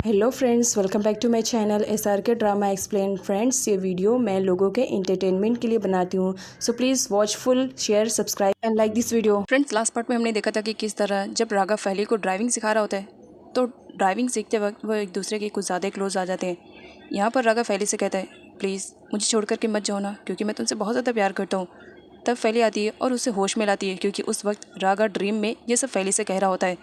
Hello friends, welcome back to my channel SRK drama explain. Friends, ये video मैं लोगों के एंटरटेनमेंट के लिए बनाती हूँ, so please watch full, share, subscribe and like this video. Friends, last part में हमने देखा था कि किस तरह जब राघव फैली को ड्राइविंग सिखा रहा होता है तो ड्राइविंग सीखते वक्त वो एक दूसरे के कुछ ज़्यादा क्लोज आ जाते हैं। यहाँ पर राघव फैली से कहता है, प्लीज़ मुझे छोड़ कर के मत जाओ ना, क्योंकि मैं तुमसे बहुत ज़्यादा प्यार करता हूँ। तब फैली आती है और उसे होश में लाती है, क्योंकि उस वक्त राघव ड्रीम में ये सब फैली से कह रहा होता है।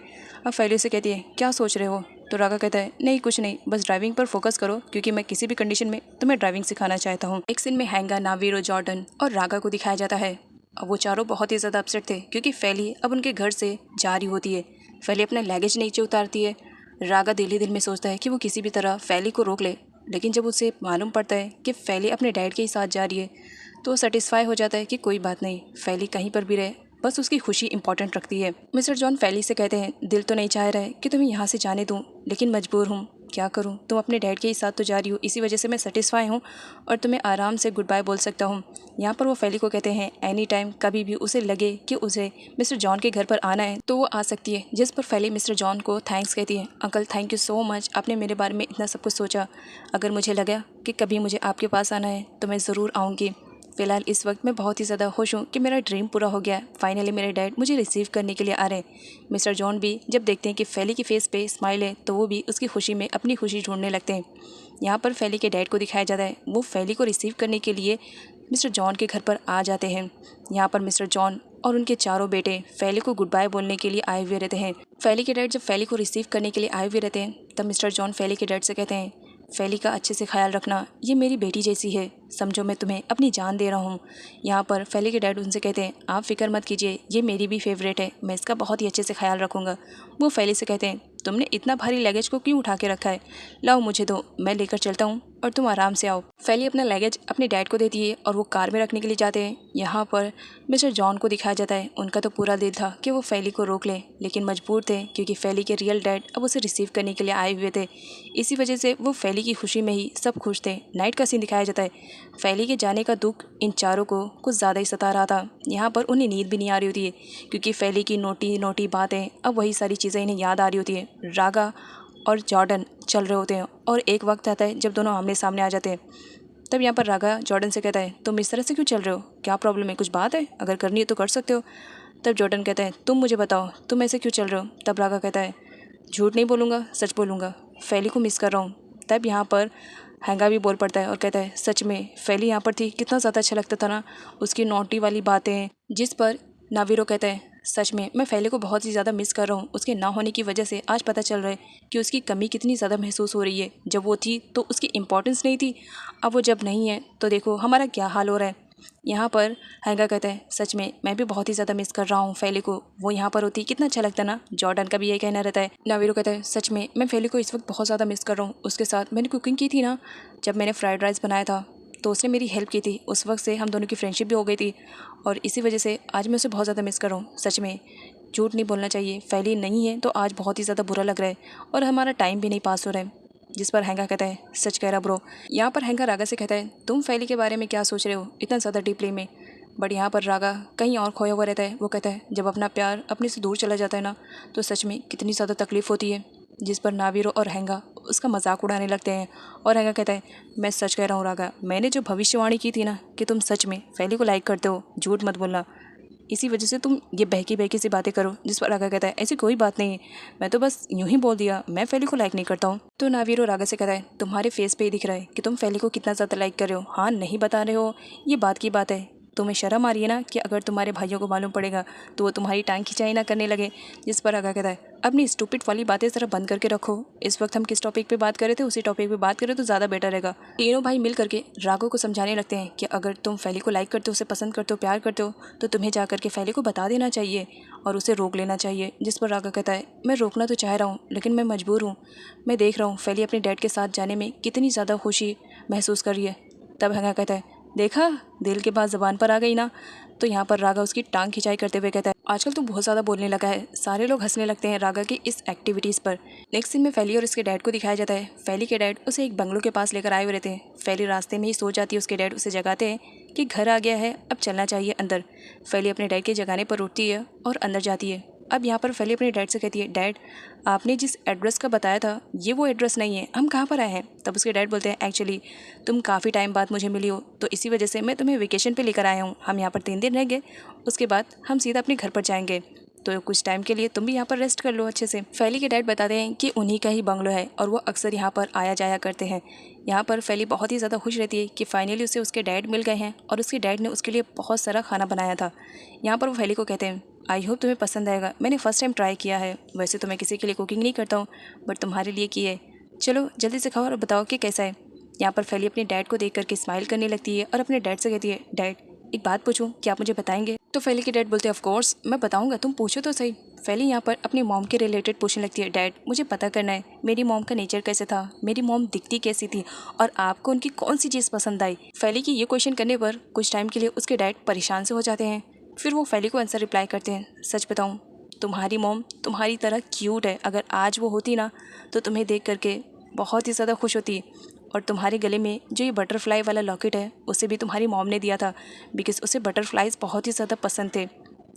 अब फैली से कहती है, क्या सोच रहे हो? तो राघव कहता है, नहीं कुछ नहीं, बस ड्राइविंग पर फोकस करो, क्योंकि मैं किसी भी कंडीशन में तुम्हें ड्राइविंग सिखाना चाहता हूँ। एक सीन में हैंगा, नावीरो, जॉर्डन और राघव को दिखाया जाता है। अब वो चारों बहुत ही ज़्यादा अपसेट थे, क्योंकि फैली अब उनके घर से जा रही होती है। फैली अपना लगेज नीचे उतारती है। राघव दिल ही दिल में सोचता है कि वो किसी भी तरह फैली को रोक ले, लेकिन जब उसे मालूम पड़ता है कि फैली अपने डैड के ही साथ जा रही है तो सेटिस्फाई हो जाता है कि कोई बात नहीं, फैली कहीं पर भी रहे, बस उसकी खुशी इंपॉर्टेंट रखती है। मिस्टर जॉन फैली से कहते हैं, दिल तो नहीं चाह रहा है कि तुम्हें यहाँ से जाने दूँ, लेकिन मजबूर हूँ, क्या करूँ, तुम अपने डैड के ही साथ तो जा रही हो, इसी वजह से मैं सेटिस्फाई हूँ और तुम्हें आराम से गुड बाय बोल सकता हूँ। यहाँ पर वो फैली को कहते हैं, एनी टाइम कभी भी उसे लगे कि उसे मिस्टर जॉन के घर पर आना है तो वो आ सकती है। जिस पर फैली मिस्टर जॉन को थैंक्स कहती है, uncle thank you so much, आपने मेरे बारे में इतना सब कुछ सोचा। अगर मुझे लगा कि कभी मुझे आपके पास आना है तो मैं ज़रूर आऊँगी। फ़िलहाल इस वक्त मैं बहुत ही ज़्यादा खुश हूँ कि मेरा ड्रीम पूरा हो गया है। फाइनली मेरे डैड मुझे रिसीव करने के लिए आ रहे हैं। मिस्टर जॉन भी जब देखते हैं कि फैली की फेस पे स्माइल है तो वो भी उसकी खुशी में अपनी खुशी ढूंढने लगते हैं। यहाँ पर फैली के डैड को दिखाया जाता है, वो फैली को रिसीव करने के लिए मिस्टर जॉन के घर पर आ जाते हैं। यहाँ पर मिस्टर जॉन और उनके चारों बेटे फैली को गुड बाय बोलने के लिए आए हुए रहते हैं। फैली के डैड जब फैली को रिसीव करने के लिए आए हुए रहते हैं तब मिस्टर जॉन फैली के डैड से कहते हैं, फैली का अच्छे से ख्याल रखना, ये मेरी बेटी जैसी है, समझो मैं तुम्हें अपनी जान दे रहा हूँ। यहाँ पर फैली के डैड उनसे कहते हैं, आप फिक्र मत कीजिए, ये मेरी भी फेवरेट है, मैं इसका बहुत ही अच्छे से ख्याल रखूँगा। वो फैली से कहते हैं, तुमने इतना भारी लगेज को क्यों उठा के रखा है, लाओ मुझे दो, मैं लेकर चलता हूँ और तुम आराम से आओ। फैली अपना लगेज अपने डैड को देती है और वो कार में रखने के लिए जाते हैं। यहाँ पर मिस्टर जॉन को दिखाया जाता है, उनका तो पूरा दिल था कि वो फैली को रोक लें, लेकिन मजबूर थे, क्योंकि फैली के रियल डैड अब उसे रिसीव करने के लिए आए हुए थे। इसी वजह से वो फैली की खुशी में ही सब खुश थे। नाइट का सीन दिखाया जाता है। फैली के जाने का दुख इन चारों को कुछ ज़्यादा ही सता रहा था। यहाँ पर उन्हें नींद भी नहीं आ रही होती है, क्योंकि फैली की नोटी नोटी बातें, अब वही सारी चीज़ें इन्हें याद आ रही होती है। रागा और जॉर्डन चल रहे होते हैं और एक वक्त आता है जब दोनों आमने सामने आ जाते हैं। तब यहाँ पर रागा जॉर्डन से कहता है, तुम इस तरह से क्यों चल रहे हो, क्या प्रॉब्लम है, कुछ बात है, अगर करनी है तो कर सकते हो। तब जॉर्डन कहता है, तुम मुझे बताओ, तुम ऐसे क्यों चल रहे हो। तब रागा कहता है, झूठ नहीं बोलूँगा, सच बोलूँगा, फैली को मिस कर रहा हूँ। तब यहाँ पर हैंगा भी बोल पड़ता है और कहता है, सच में फैली यहाँ पर थी, कितना ज़्यादा अच्छा लगता था ना, उसकी नोटी वाली बातें। जिस पर नावीरो कहता है, सच में मैं फैली को बहुत ही ज़्यादा मिस कर रहा हूँ, उसके ना होने की वजह से आज पता चल रहा है कि उसकी कमी कितनी ज़्यादा महसूस हो रही है। जब वो थी तो उसकी इम्पोर्टेंस नहीं थी, अब वो जब नहीं है तो देखो हमारा क्या हाल हो रहा है। यहाँ पर हैंगा कहता है, सच में मैं भी बहुत ही ज़्यादा मिस कर रहा हूँ फैली को, वो यहाँ पर होती कितना अच्छा लगता ना। जॉर्डन का भी यही कहना रहता है। नावीरो कहता है, सच में मैं फैली को इस वक्त बहुत ज़्यादा मिस कर रहा हूँ, उसके साथ मैंने कुकिंग की थी ना, जब मैंने फ्राइड राइस बनाया था तो उसने मेरी हेल्प की थी, उस वक्त से हम दोनों की फ्रेंडशिप भी हो गई थी और इसी वजह से आज मैं उसे बहुत ज़्यादा मिस कर रहा हूँ। सच में झूठ नहीं बोलना चाहिए, फैली नहीं है तो आज बहुत ही ज़्यादा बुरा लग रहा है और हमारा टाइम भी नहीं पास हो रहा है। जिस पर हैंगा कहता है, सच कह रहा ब्रो। यहाँ पर हैंगा रागा से कहता है, तुम फैली के बारे में क्या सोच रहे हो इतना ज़्यादा डीपली में। बट यहाँ पर रागा कहीं और खोया हुआ रहता है। वो कहता है, जब अपना प्यार अपने से दूर चला जाता है ना तो सच में कितनी ज़्यादा तकलीफ़ होती है। जिस पर नावीरो और हैंगा उसका मजाक उड़ाने लगते हैं और हैंगा कहता है, मैं सच कह रहा हूँ रागा, मैंने जो भविष्यवाणी की थी ना कि तुम सच में फैली को लाइक करते हो, झूठ मत बोलना, इसी वजह से तुम ये बहकी बहकी सी बातें करो। जिस पर रागा कहता है, ऐसी कोई बात नहीं है, मैं तो बस यूं ही बोल दिया, मैं फैली को लाइक नहीं करता हूँ। तो नावीरो रागा से कहता है, तुम्हारे फेस पे ही दिख रहा है कि तुम फैली को कितना ज़्यादा लाइक कर रहे हो, हाँ नहीं बता रहे हो, ये बात की बात है, तुम्हें शर्म आ रही है ना कि अगर तुम्हारे भाइयों को मालूम पड़ेगा तो वो तुम्हारी टांग खिंचाई ना करने लगे। जिस पर रागा कहता है, अपनी स्टूपिड वाली बातें ज़रा बंद करके रखो, इस वक्त हम किस टॉपिक पे बात कर रहे थे उसी टॉपिक पे बात करें तो ज़्यादा बेटर रहेगा। तीनों भाई मिल करके राघव को समझाने लगते हैं कि अगर तुम फैली को लाइक करते हो, उसे पसंद करते हो, प्यार करते हो तो तुम्हें जा करके फैली को बता देना चाहिए और उसे रोक लेना चाहिए। जिस पर राघव कहता है, मैं रोकना तो चाह रहा हूँ लेकिन मैं मजबूर हूँ, मैं देख रहा हूँ फैली अपने डैड के साथ जाने में कितनी ज़्यादा खुशी महसूस कर रही है। तब हैंगा कहता है, देखा दिल के बाद ज़बान पर आ गई ना। तो यहाँ पर रागा उसकी टांग खिंचाई करते हुए कहता है, आजकल तो बहुत ज़्यादा बोलने लगा है। सारे लोग हंसने लगते हैं रागा की इस एक्टिविटीज़ पर। नेक्स्ट सीन में फैली और उसके डैड को दिखाया जाता है। फैली के डैड उसे एक बंगलों के पास लेकर आए हुए रहते हैं। फैली रास्ते में ही सो जाती है, उसके डैड उसे जगाते हैं कि घर आ गया है, अब चलना चाहिए अंदर। फैली अपने डैड के जगाने पर उठती है और अंदर जाती है। अब यहाँ पर फैली अपने डैड से कहती है, डैड आपने जिस एड्रेस का बताया था ये वो एड्रेस नहीं है, हम कहाँ पर आए हैं। तब उसके डैड बोलते हैं, एक्चुअली तुम काफ़ी टाइम बाद मुझे मिली हो तो इसी वजह से मैं तुम्हें वेकेशन पे लेकर आया हूँ। हम यहाँ पर 3 दिन रहेंगे, उसके बाद हम सीधा अपने घर पर जाएंगे, तो कुछ टाइम के लिए तुम भी यहाँ पर रेस्ट कर लो अच्छे से। फैली के डैड बताते हैं कि उन्हीं का ही बंगलो है और वो अक्सर यहाँ पर आया जाया करते हैं। यहाँ पर फैली बहुत ही ज़्यादा खुश रहती है कि फाइनली उसे उसके डैड मिल गए हैं और उसके डैड ने उसके लिए बहुत सारा खाना बनाया था। यहाँ पर वो फैली को कहते हैं, आई होप तुम्हें पसंद आएगा, मैंने फ़र्स्ट टाइम ट्राई किया है, वैसे तो मैं किसी के लिए कुकिंग नहीं करता हूँ बट तुम्हारे लिए की है, चलो जल्दी से खाओ और बताओ कि कैसा है। यहाँ पर फैली अपने डैड को देख करके स्माइल करने लगती है और अपने डैड से कहती है, डैड एक बात पूछूं, क्या आप मुझे बताएंगे। तो फैली के डैड बोलते हैं, ऑफ कोर्स मैं बताऊंगा, तुम पूछो तो सही। फैली यहाँ पर अपनी मॉम के रिलेटेड पूछने लगती है, डैड मुझे पता करना है मेरी मॉम का नेचर कैसे था, मेरी मॉम दिखती कैसी थी और आपको उनकी कौन सी चीज़ पसंद आई। फैली की ये क्वेश्चन करने पर कुछ टाइम के लिए उसके डैड परेशान से हो जाते हैं। फिर वो फैली को आंसर रिप्लाई करते हैं, सच बताऊँ तुम्हारी मॉम तुम्हारी तरह क्यूट है, अगर आज वो होती ना तो तुम्हें देख करके बहुत ही ज़्यादा खुश होती। और तुम्हारे गले में जो ये बटरफ्लाई वाला लॉकेट है उसे भी तुम्हारी मॉम ने दिया था बिकॉज उसे बटरफ्लाइज बहुत ही ज़्यादा पसंद थे।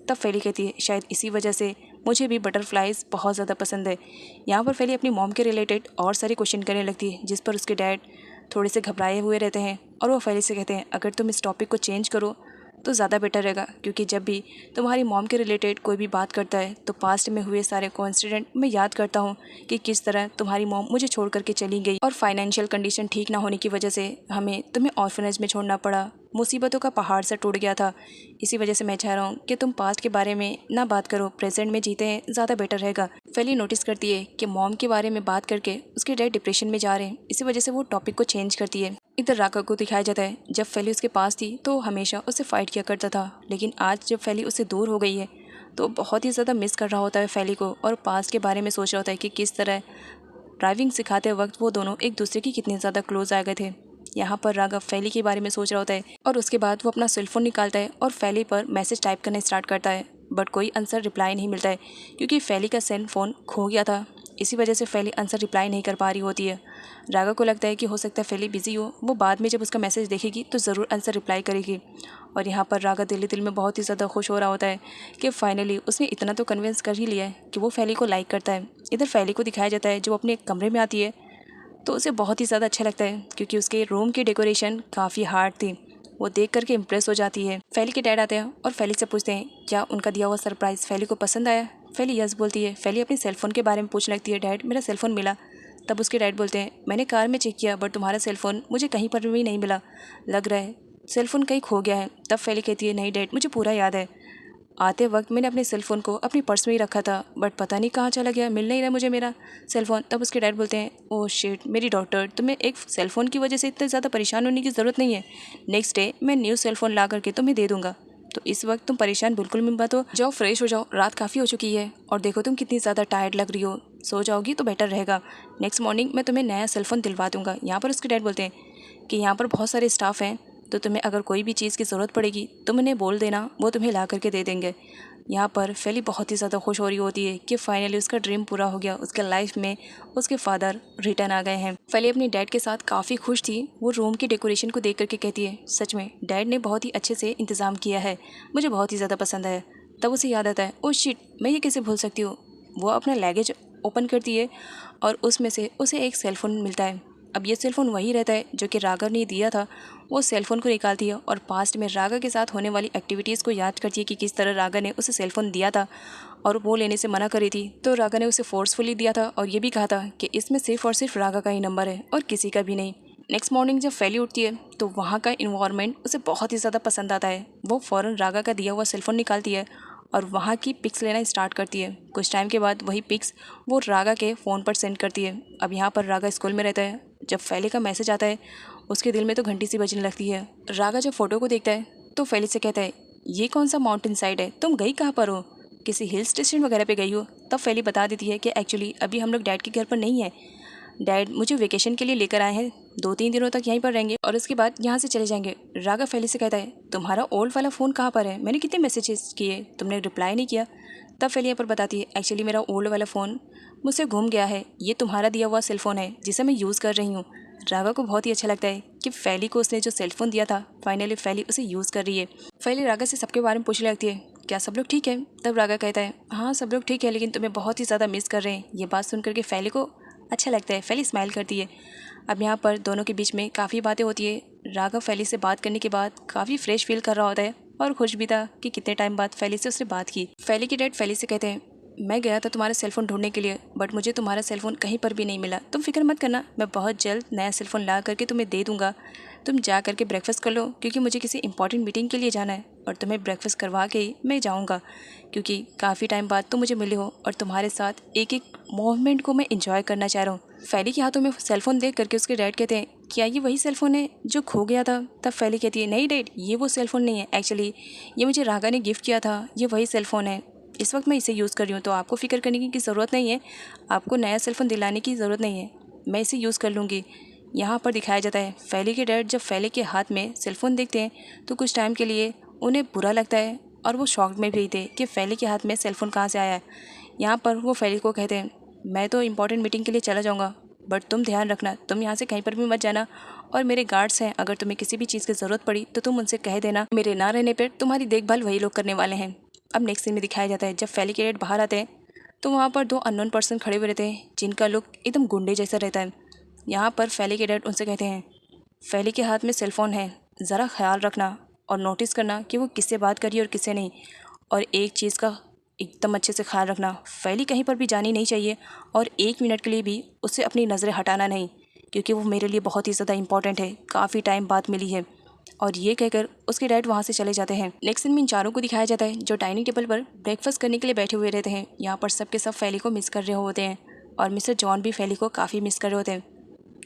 तब फैली कहती है, शायद इसी वजह से मुझे भी बटरफ्लाइज बहुत ज़्यादा पसंद है। यहाँ पर फैली अपनी मॉम के रिलेटेड और सारे क्वेश्चन करने लगती है जिस पर उसके डैड थोड़े से घबराए हुए रहते हैं और वो फैली से कहते हैं, अगर तुम इस टॉपिक को चेंज करो तो ज़्यादा बेटर रहेगा, क्योंकि जब भी तुम्हारी मॉम के रिलेटेड कोई भी बात करता है तो पास्ट में हुए सारे कोइंसिडेंट मैं याद करता हूँ कि किस तरह तुम्हारी मॉम मुझे छोड़ करके चली गई और फाइनेंशियल कंडीशन ठीक ना होने की वजह से हमें तुम्हें ऑर्फनेज में छोड़ना पड़ा, मुसीबतों का पहाड़ सा टूट गया था। इसी वजह से मैं चाह रहा हूँ कि तुम पास्ट के बारे में ना बात करो, प्रेजेंट में जीते हैं ज़्यादा बेटर रहेगा। फैली नोटिस करती है कि मॉम के बारे में बात करके उसके डैड डिप्रेशन में जा रहे हैं, इसी वजह से वो टॉपिक को चेंज करती है। इधर राका को दिखाया जाता है, जब फैली उसके पास थी तो हमेशा उससे फाइट किया करता था, लेकिन आज जब फैली उससे दूर हो गई है तो बहुत ही ज़्यादा मिस कर रहा होता है फैली को और पास्ट के बारे में सोच रहा होता है कि किस तरह ड्राइविंग सिखाते वक्त वो दोनों एक दूसरे की कितने ज़्यादा क्लोज आ गए थे। यहाँ पर राघव फैली के बारे में सोच रहा होता है और उसके बाद वो अपना सेलफोन निकालता है और फैली पर मैसेज टाइप करना स्टार्ट करता है, बट कोई आंसर रिप्लाई नहीं मिलता है क्योंकि फैली का सेल फ़ोन खो गया था। इसी वजह से फैली आंसर रिप्लाई नहीं कर पा रही होती है। राघव को लगता है कि हो सकता है फैली बिजी हो, वो बाद में जब उसका मैसेज देखेगी तो ज़रूर आंसर रिप्लाई करेगी। और यहाँ पर राघव दिल में बहुत ही ज़्यादा खुश हो रहा होता है कि फाइनली उसने इतना तो कन्विंस कर ही लिया है कि वो फैली को लाइक करता है। इधर फैली को दिखाया जाता है जो अपने कमरे में आती है तो उसे बहुत ही ज़्यादा अच्छा लगता है क्योंकि उसके रूम की डेकोरेशन काफ़ी हार्ड थी। वो देख करके इम्प्रेस हो जाती है। फैली के डैड आते हैं और फैली से पूछते हैं क्या उनका दिया हुआ सरप्राइज़ फैली को पसंद आया। फैली यस बोलती है। फैली अपने सेलफ़ोन के बारे में पूछने लगती है, डैड मेरा सेलफ़ोन मिला। तब उसके डैड बोलते हैं, मैंने कार में चेक किया बट तुम्हारा सेलफ़ोन मुझे कहीं पर भी नहीं मिला, लग रहा है सेलफ़ोन कहीं खो गया है। तब फैली कहती है, नहीं डैड मुझे पूरा याद है, आते वक्त मैंने अपने सेलफ़ोन को अपनी पर्स में ही रखा था बट पता नहीं कहाँ चला गया, मिल नहीं रहा मुझे मेरा सेलफ़ोन। तब उसके डैड बोलते हैं, ओह शिट मेरी डॉटर, तुम्हें एक सेलफ़ोन की वजह से इतने ज़्यादा परेशान होने की ज़रूरत नहीं है, नेक्स्ट डे मैं न्यू सेलफ़ोन ला करके तुम्हें दे दूँगा, तो इस वक्त तुम परेशान बिल्कुल भी मत हो, जाओ फ्रेश हो जाओ, रात काफ़ी हो चुकी है और देखो तुम कितनी ज़्यादा टायर्ड लग रही हो, सो जाओगी तो बेटर रहेगा, नेक्स्ट मॉर्निंग मैं तुम्हें नया सेलफ़ोन दिलवा दूँगा। यहाँ पर उसके डैड बोलते हैं कि यहाँ पर बहुत सारे स्टाफ हैं तो तुम्हें अगर कोई भी चीज़ की ज़रूरत पड़ेगी तुम उन्हें बोल देना, वो तुम्हें ला करके दे देंगे। यहाँ पर फैली बहुत ही ज़्यादा खुश हो रही होती है कि फाइनली उसका ड्रीम पूरा हो गया, उसके लाइफ में उसके फादर रिटर्न आ गए हैं। फैली अपनी डैड के साथ काफ़ी खुश थी। वो रूम की डेकोरेशन को देख करके कहती है, सच में डैड ने बहुत ही अच्छे से इंतज़ाम किया है, मुझे बहुत ही ज़्यादा पसंद है। तब उसे याद आता है, ओह शिट मैं ये कैसे भूल सकती हूँ। वो अपना लगेज ओपन करती है और उसमें से उसे एक सेलफ़ोन मिलता है। अब ये सेलफ़ोन वही रहता है जो कि राघव ने दिया था। वो सेलफ़ोन को निकालती है और पास्ट में राघव के साथ होने वाली एक्टिविटीज़ को याद करती है कि किस तरह राघव ने उसे सेलफ़ोन दिया था और वो लेने से मना करी थी, तो राघव ने उसे फोर्सफुली दिया था और ये भी कहा था कि इसमें सिर्फ़ और सिर्फ राघव का ही नंबर है और किसी का भी नहीं। नेक्स्ट मॉर्निंग जब फैली उठती है तो वहाँ का इन्वायरमेंट उसे बहुत ही ज़्यादा पसंद आता है। वो फ़ौरन राघव का दिया हुआ सेलफ़ोन निकालती है और वहाँ की पिक्स लेना स्टार्ट करती है। कुछ टाइम के बाद वही पिक्स वो राघव के फ़ोन पर सेंड करती है। अब यहाँ पर राघव स्कूल में रहता है। जब फैली का मैसेज आता है उसके दिल में तो घंटी सी बजने लगती है। राघव जब फ़ोटो को देखता है तो फैली से कहता है, ये कौन सा माउंटेन साइड है, तुम गई कहाँ पर हो, किसी हिल स्टेशन वगैरह पे गई हो। तब फैली बता देती है कि एक्चुअली अभी हम लोग डैड के घर पर नहीं है, डैड मुझे वेकेशन के लिए लेकर आए हैं, 2-3 दिनों तक यहीं पर रहेंगे और उसके बाद यहाँ से चले जाएंगे। राघव फैली से कहता है, तुम्हारा ओल्ड वाला फ़ोन कहाँ पर है, मैंने कितने मैसेजेस किए तुमने रिप्लाई नहीं किया। तब फैली यहाँ पर बताती है, एक्चुअली मेरा ओल्ड वाला फ़ोन मुझसे घूम गया है, ये तुम्हारा दिया हुआ सेलफ़ोन है जिसे मैं यूज़ कर रही हूँ। राघव को बहुत ही अच्छा लगता है कि फैली को उसने जो सेलफ़ोन दिया था फाइनली फैली उसे यूज़ कर रही है। फैली राघव से सबके बारे में पूछने लगती है क्या सब लोग ठीक है? तब रागा कहता है हाँ सब लोग ठीक है, लेकिन तुम्हें बहुत ही ज़्यादा मिस कर रहे हैं। ये बात सुन करके फैली को अच्छा लगता है। फैली स्माइल करती है। अब यहाँ पर दोनों के बीच में काफ़ी बातें होती है। राघव फैली से बात करने के बाद काफ़ी फ्रेश फील कर रहा होता है और खुश भी था कि कितने टाइम बाद फैली से उसने बात की। फैली की डैड फैली से कहते हैं मैं गया था तुम्हारा सेलफ़ोन ढूंढने के लिए, बट मुझे तुम्हारा सेलफ़ोन कहीं पर भी नहीं मिला। तुम फिक्र मत करना, मैं बहुत जल्द नया सेलफ़ोन ला करके तुम्हें दे दूँगा। तुम जा करके ब्रेकफास्ट कर लो, क्योंकि मुझे किसी इंपॉर्टेंट मीटिंग के लिए जाना है और तुम्हें ब्रेकफास्ट करवा के ही मैं जाऊँगा, क्योंकि काफ़ी टाइम बाद तुम मुझे मिले हो और तुम्हारे साथ एक एक मोमेंट को मैं इंजॉय करना चाह रहा हूँ। फैली के हाथों में सेलफ़ोन देख करके उसके डैड कहते हैं क्या ये वही सेलफ़ोन है जो खो गया था? तब फैली कहती है नहीं डैड, ये वो सेलफ़ोन नहीं है, एक्चुअली ये मुझे रागा ने गिफ्ट किया था, ये वही सेलफ़ोन है। इस वक्त मैं इसे यूज़ कर रही हूँ, तो आपको फ़िक्र करने की ज़रूरत नहीं है, आपको नया सेलफ़ोन दिलाने की ज़रूरत नहीं है, मैं इसे यूज़ कर लूँगी। यहाँ पर दिखाया जाता है फैली के डैड जब फैली के हाथ में सेलफ़ोन देखते हैं तो कुछ टाइम के लिए उन्हें बुरा लगता है और वो शॉक में भी थे कि फैली के हाथ में सेलफ़ोन कहाँ से आया है। यहाँ पर वो फैली को कहते हैं मैं तो इंपॉर्टेंट मीटिंग के लिए चला जाऊँगा, बट तुम ध्यान रखना, तुम यहाँ से कहीं पर भी मत जाना, और मेरे गार्ड्स हैं, अगर तुम्हें किसी भी चीज़ की ज़रूरत पड़ी तो तुम उनसे कह देना, मेरे ना रहने पर तुम्हारी देखभाल वही लोग करने वाले हैं। अब नेक्स्ट सीन में दिखाया जाता है जब फैली के डैड बाहर आते हैं तो वहाँ पर दो अननोन पर्सन खड़े हुए रहते हैं जिनका लुक एकदम गुंडे जैसा रहता है। यहाँ पर फैली के डैड उनसे कहते हैं फैली के हाथ में सेलफ़ोन है, ज़रा ख्याल रखना और नोटिस करना कि वो किससे बात कर रही है और किससे नहीं, और एक चीज़ का एकदम अच्छे से ख्याल रखना, फैली कहीं पर भी जानी नहीं चाहिए और 1 मिनट के लिए भी उससे अपनी नज़रें हटाना नहीं, क्योंकि वो मेरे लिए बहुत ही ज़्यादा इंपॉर्टेंट है, काफ़ी टाइम बाद मिली है। और ये कहकर उसके डैड वहाँ से चले जाते हैं। नेक्स्ट सीन में इन चारों को दिखाया जाता है जो डाइनिंग टेबल पर ब्रेकफास्ट करने के लिए बैठे हुए रहते हैं। यहाँ पर सबके सब फैली को मिस कर रहे होते हैं और मिस्टर जॉन भी फैली को काफ़ी मिस कर रहे होते हैं।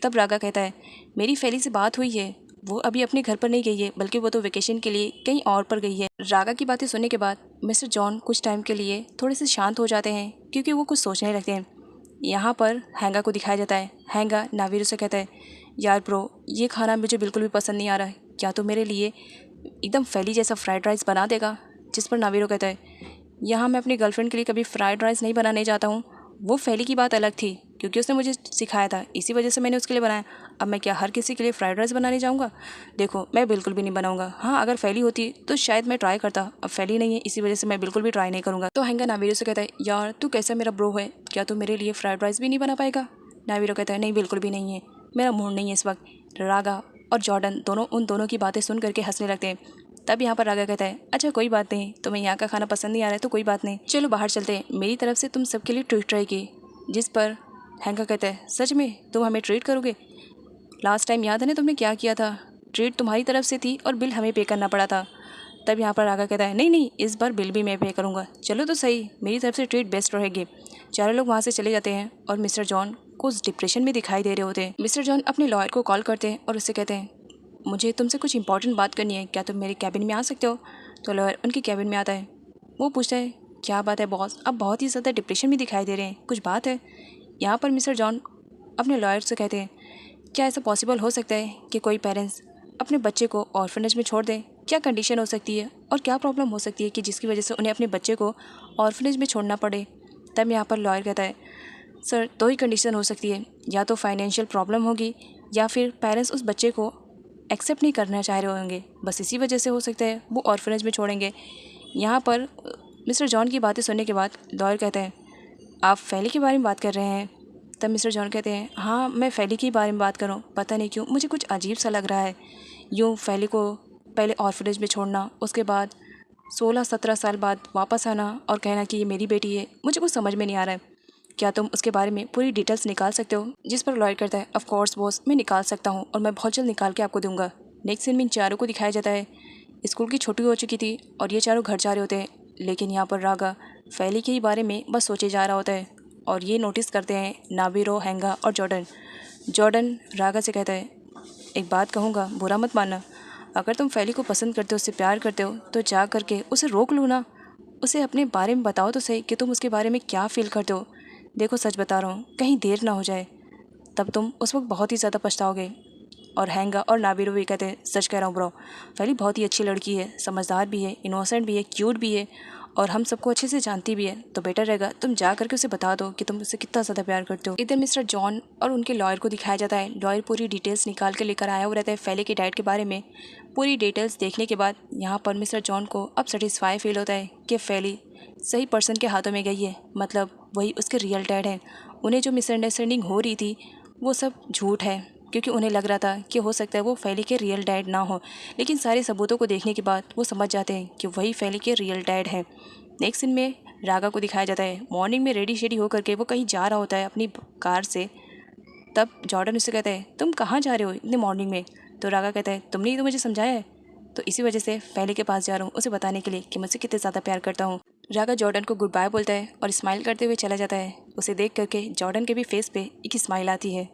तब रागा कहता है मेरी फैली से बात हुई है, वो अभी अपने घर पर नहीं गई है, बल्कि वो तो वेकेशन के लिए कहीं और पर गई है। रागा की बातें सुनने के बाद मिस्टर जॉन कुछ टाइम के लिए थोड़े से शांत हो जाते हैं क्योंकि वो कुछ सोचने लगते हैं। यहाँ पर हैंगा को दिखाया जाता है। हैंगा नावीरो से कहता है यार ब्रो, ये खाना मुझे बिल्कुल भी पसंद नहीं आ रहा है, क्या तो मेरे लिए एकदम फैली जैसा फ्राइड राइस बना देगा? जिस पर नावीरो कहता है यहाँ मैं अपनी गर्लफ्रेंड के लिए कभी फ्राइड राइस नहीं बनाने जाता हूँ, वो फैली की बात अलग थी क्योंकि उसने मुझे सिखाया था, इसी वजह से मैंने उसके लिए बनाया। अब मैं क्या हर किसी के लिए फ्राइड राइस बनाने जाऊँगा? देखो मैं बिल्कुल भी नहीं बनाऊँगा। हाँ अगर फैली होती तो शायद मैं ट्राई करता, अब फैली नहीं है इसी वजह से मैं बिल्कुल भी ट्राई नहीं करूँगा। तो हैंगा नावीरो से कहता है यार तू कैसा मेरा ब्रो है, क्या तू मेरे लिए फ्राइड राइस भी नहीं बना पाएगा? नावीरो कहता है नहीं बिल्कुल भी नहीं है, मेरा मूड नहीं है इस वक्त। रागा और जॉर्डन दोनों उन दोनों की बातें सुन करके हंसने लगते हैं। तब यहाँ पर रागा कहता है अच्छा कोई बात नहीं, तुम्हें यहाँ का खाना पसंद नहीं आ रहा है तो कोई बात नहीं, चलो बाहर चलते हैं, मेरी तरफ से तुम सबके लिए ट्रीट रहेगी। जिस पर हैंगा कहता है सच में तुम हमें ट्रीट करोगे? लास्ट टाइम याद है ना तुमने क्या किया था, ट्रीट तुम्हारी तरफ से थी और बिल हमें पे करना पड़ा था। तब यहाँ पर रागा कहता है नहीं नहीं, इस बार बिल भी मैं पे करूँगा। चलो तो सही, मेरी तरफ से ट्रीट बेस्ट रहेगी। चारों लोग वहाँ से चले जाते हैं और मिस्टर जॉन कुछ डिप्रेशन में दिखाई दे रहे होते हैं। मिस्टर जॉन अपने लॉयर को कॉल करते हैं और उससे कहते हैं मुझे तुमसे कुछ इंपॉर्टेंट बात करनी है, क्या तुम मेरे कैबिन में आ सकते हो? तो लॉयर उनके कैबिन में आता है। वो पूछता है क्या बात है बॉस, अब बहुत ही ज़्यादा डिप्रेशन में दिखाई दे रहे हैं, कुछ बात है? यहाँ पर मिस्टर जॉन अपने लॉयर से कहते हैं क्या ऐसा पॉसिबल हो सकता है कि कोई पेरेंट्स अपने बच्चे को ऑर्फनेज में छोड़ दें? क्या कंडीशन हो सकती है और क्या प्रॉब्लम हो सकती है कि जिसकी वजह से उन्हें अपने बच्चे को ऑर्फनेज में छोड़ना पड़े? तब यहाँ पर लॉयर कहता है सर दो ही कंडीशन हो सकती है, या तो फाइनेंशियल प्रॉब्लम होगी या फिर पेरेंट्स उस बच्चे को एक्सेप्ट नहीं करना चाह रहे होंगे, बस इसी वजह से हो सकता है वो ऑर्फनेज में छोड़ेंगे। यहाँ पर मिस्टर जॉन की बातें सुनने के बाद लॉयर कहते हैं आप फैली के बारे में बात कर रहे हैं? तब मिस्टर जॉन कहते हैं हाँ मैं फैली के बारे में बात कर रहा हूँ, पता नहीं क्यों मुझे कुछ अजीब सा लग रहा है, यूँ फैली को पहले ऑर्फनेज में छोड़ना, उसके बाद 16-17 साल बाद वापस आना और कहना कि ये मेरी बेटी है, मुझे कुछ समझ में नहीं आ रहा है। क्या तुम उसके बारे में पूरी डिटेल्स निकाल सकते हो? जिस पर लॉयर करता है ऑफ कोर्स बॉस, मैं निकाल सकता हूँ और मैं बहुत जल्द निकाल के आपको दूंगा। नेक्स्ट सीन में इन चारों को दिखाया जाता है स्कूल की छुट्टी हो चुकी थी और ये चारों घर जा रहे होते हैं, लेकिन यहाँ पर रागा फैली के ही बारे में बस सोचे जा रहा होता है और ये नोटिस करते हैं नावीरो, हैंगा और जॉर्डन। जॉर्डन रागा से कहता है एक बात कहूँगा, बुरा मत मानना, अगर तुम फैली को पसंद करते हो, उससे प्यार करते हो तो जा करके उसे रोक लो ना, उसे अपने बारे में बताओ तो सही कि तुम उसके बारे में क्या फ़ील करते हो। देखो सच बता रहा हूँ, कहीं देर ना हो जाए, तब तुम उस वक्त बहुत ही ज़्यादा पछताओगे। और हैंगा और नावीरो भी कहते हैं सच कह रहा हूँ ब्रो, फैली बहुत ही अच्छी लड़की है, समझदार भी है, इनोसेंट भी है, क्यूट भी है और हम सबको अच्छे से जानती भी है, तो बेटर रहेगा तुम जा करके उसे बता दो कि तुम उससे कितना ज़्यादा प्यार करते हो। इधर मिस्टर जॉन और उनके लॉयर को दिखाया जाता है। लॉयर पूरी डिटेल्स निकाल के लेकर आया हुआ रहता है फेली की डैड के बारे में। पूरी डिटेल्स देखने के बाद यहाँ पर मिस्टर जॉन को अब सेटिस्फाई फील होता है कि फेली सही पर्सन के हाथों में गई है, मतलब वही उसके रियल डैड है। उन्हें जो मिसअंडरस्टैंडिंग हो रही थी वो सब झूठ है, क्योंकि उन्हें लग रहा था कि हो सकता है वो फेली के रियल डैड ना हो, लेकिन सारे सबूतों को देखने के बाद वो समझ जाते हैं कि वही फेली के रियल डैड है। नेक्स्ट सीन में रागा को दिखाया जाता है। मॉर्निंग में रेडी शेडी होकर के वो कहीं जा रहा होता है अपनी कार से। तब जॉर्डन उससे कहता है तुम कहाँ जा रहे हो इतने मॉर्निंग में? तो रागा कहता है तुमने ही तो मुझे समझाया है, तो इसी वजह से फेली के पास जा रहा हूँ उसे बताने के लिए कि मुझसे कितने ज़्यादा प्यार करता हूँ। रागा जॉर्डन को गुड बाय बोलता है और स्माइल करते हुए चला जाता है। उसे देख करके जॉर्डन के भी फेस पे एक स्माइल आती है।